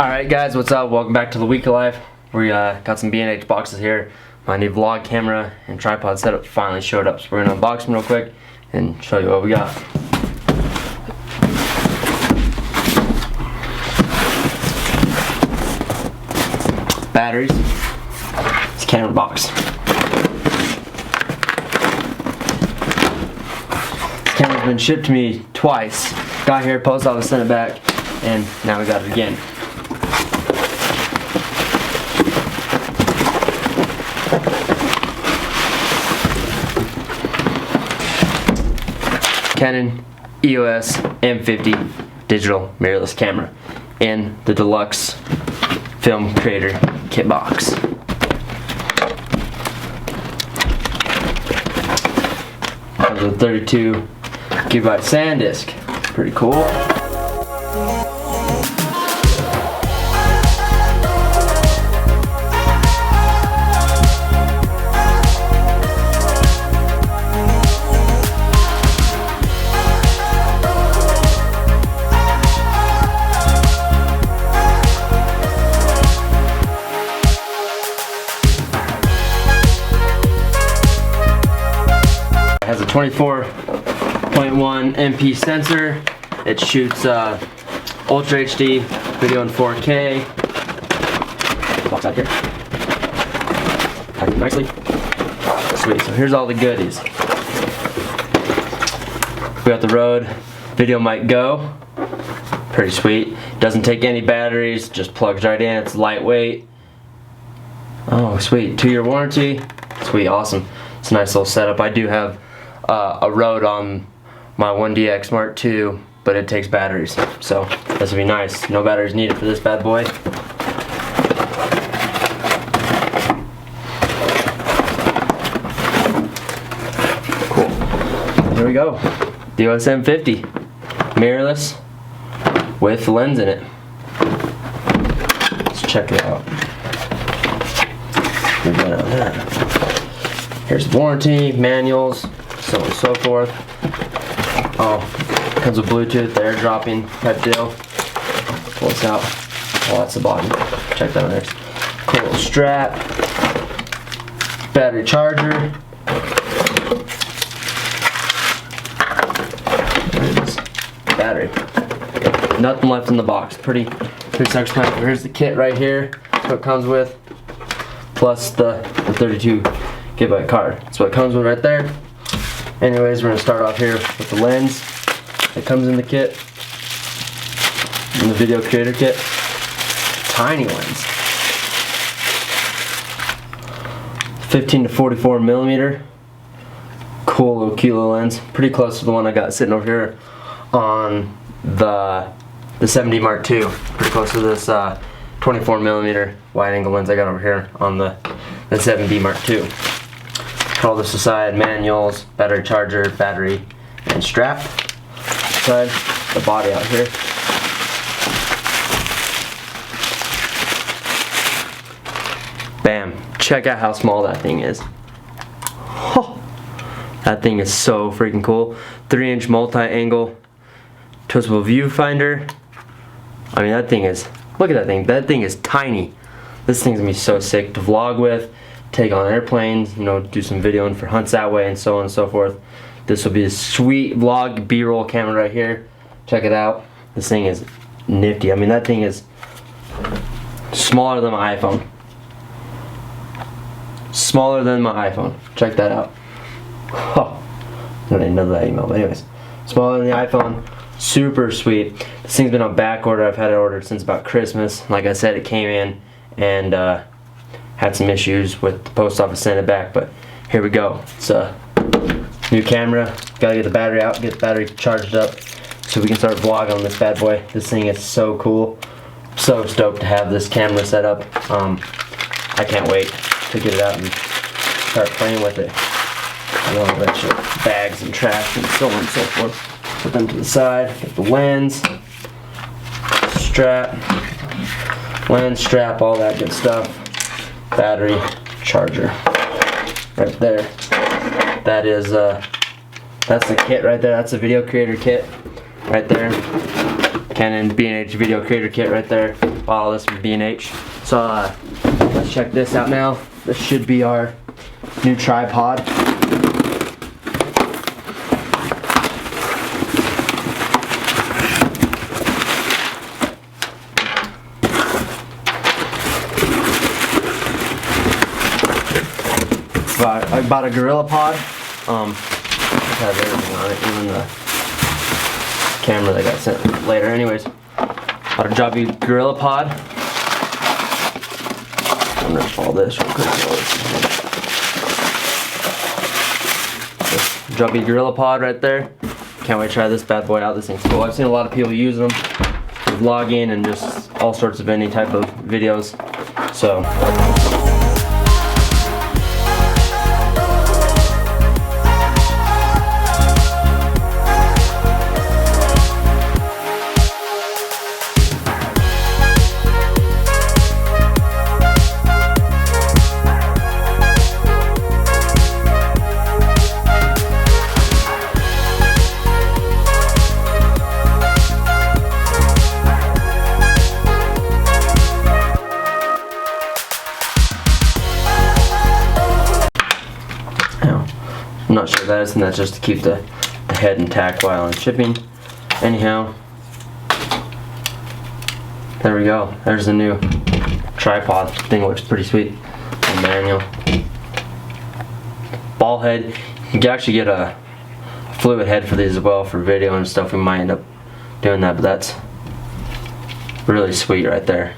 Alright guys, what's up? Welcome back to the Week of Life. We got some B&H boxes here. My new vlog camera and tripod setup finally showed up, so we're going to unbox them real quick and show you what we got. Batteries. It's a Canon box. This camera's been shipped to me twice. Got here, post office, sent it back, and now we got it again. Canon EOS M50 digital mirrorless camera in the deluxe film creator kit box. Comes with a 32 gigabyte SanDisk. Pretty cool. It has a 24.1 MP sensor. It shoots Ultra HD video in 4K. Box out here. Packed nicely. Sweet. So here's all the goodies. We got the Rode Video Mic Go. Pretty sweet. Doesn't take any batteries. Just plugs right in. It's lightweight. Oh, sweet. 2-year warranty. Sweet. Awesome. It's a nice little setup. I do have a Rode on my 1DX Mark II, but it takes batteries, so this would be nice. No batteries needed for this bad boy. Cool. Here we go. The EOS M50, mirrorless with lens in it. Let's check it out. Here's the warranty, manuals, so on and so forth. Oh, comes with Bluetooth, the airdropping type deal. Pull this out. Oh, that's the bottom. Check that out there. Cool little strap. Battery charger. There it is. Battery. Nothing left in the box. Pretty self-explanatory. Here's the kit right here. That's what it comes with. Plus the 32 gigabyte card. That's what it comes with right there. Anyways, we're going to start off here with the lens that comes in the kit, in the video creator kit. Tiny lens, 15 to 44 millimeter. Cool little cute little lens, pretty close to the one I got sitting over here on the m50 Mark II. Pretty close to this 24 millimeter wide angle lens I got over here on the m50 Mark II. All this aside, manuals, battery charger, battery, and strap. Aside, the body out here. Bam. Check out how small that thing is. Oh, that thing is so freaking cool. 3-inch multi-angle twistable viewfinder. I mean, that thing is, look at that thing. That thing is tiny. This thing's gonna be so sick to vlog with. Take on airplanes, you know, do some videoing for hunts that way and so on and so forth. This will be a sweet vlog B-roll camera right here. Check it out. This thing is nifty. I mean, that thing is smaller than my iPhone. Smaller than my iPhone. Check that out. Oh, I don't even know that email, but anyways. Smaller than the iPhone. Super sweet. This thing's been on back order. I've had it ordered since about Christmas. Like I said, it came in and had some issues with the post office sending it back, but here we go. It's a new camera. Gotta get the battery out, get the battery charged up so we can start vlogging on this bad boy. This thing is so cool. So stoked to have this camera set up. I can't wait to get it out and start playing with it. And all that shit. Bags and trash and so on and so forth. Put them to the side. Get the lens, strap, all that good stuff. Battery, charger, right there. That is that's the kit right there. That's the video creator kit right there. Canon B&H video creator kit right there. All this from B&H. So let's check this out now. This should be our new tripod. I bought a Gorilla Pod. It has everything on it, even the camera that got sent later. Anyways, bought a Jobby Gorilla Pod. I'm gonna follow this real quick. Jobby Gorilla Pod right there. Can't wait to try this bad boy out. This thing's cool. I've seen a lot of people use them for vlogging and just all sorts of any type of videos. So. I'm not sure that is, and that's just to keep the head intact while I'm shipping. Anyhow, there we go. There's the new tripod. Thing looks pretty sweet. The manual. Ball head. You can actually get a fluid head for these as well for video and stuff. We might end up doing that, but that's really sweet right there.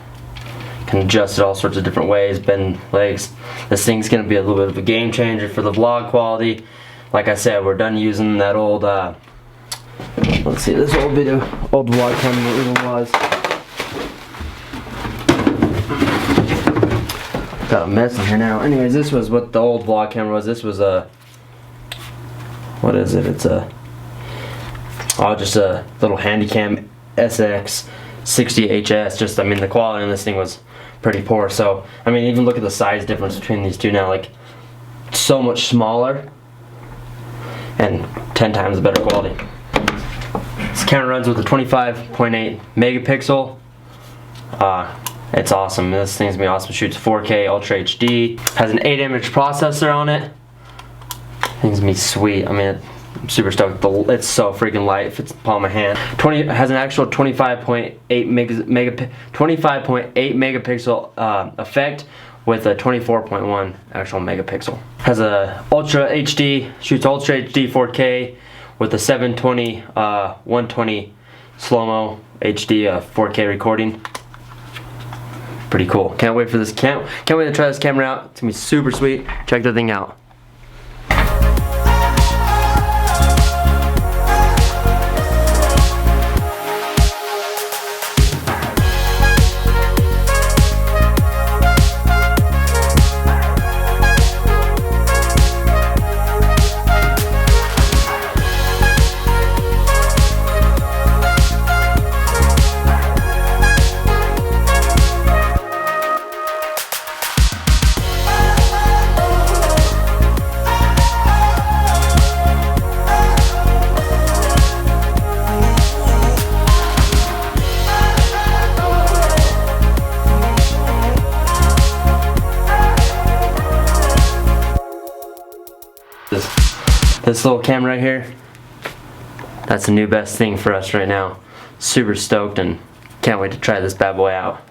Can adjust it all sorts of different ways, bend legs. This thing's gonna be a little bit of a game changer for the vlog quality. Like I said, we're done using that old, let's see, this old vlog camera it even was. Got a mess in here now. Anyways, this was what the old vlog camera was. This was a, what is it? It's just a little Handycam SX60HS. Just, I mean, the quality on this thing was pretty poor. So, I mean, even look at the size difference between these two now. Like, so much smaller and 10 times better quality. This camera runs with a 25.8 megapixel. It's awesome. This thing's gonna be awesome. Shoots 4K Ultra HD. Has an 8-image processor on it. Thing's gonna be sweet. I mean, I'm super stoked. It's so freaking light. It fits in the palm of my hand. It has an actual 25.8 megapixel effect with a 24.1 actual megapixel. Has a Ultra HD, shoots Ultra HD 4K with a 720 120 slow-mo HD 4K recording. Pretty cool. Can't wait for this can't wait to try this camera out. It's gonna be super sweet. Check the thing out. This little camera right here, that's the new best thing for us right now. Super stoked and can't wait to try this bad boy out.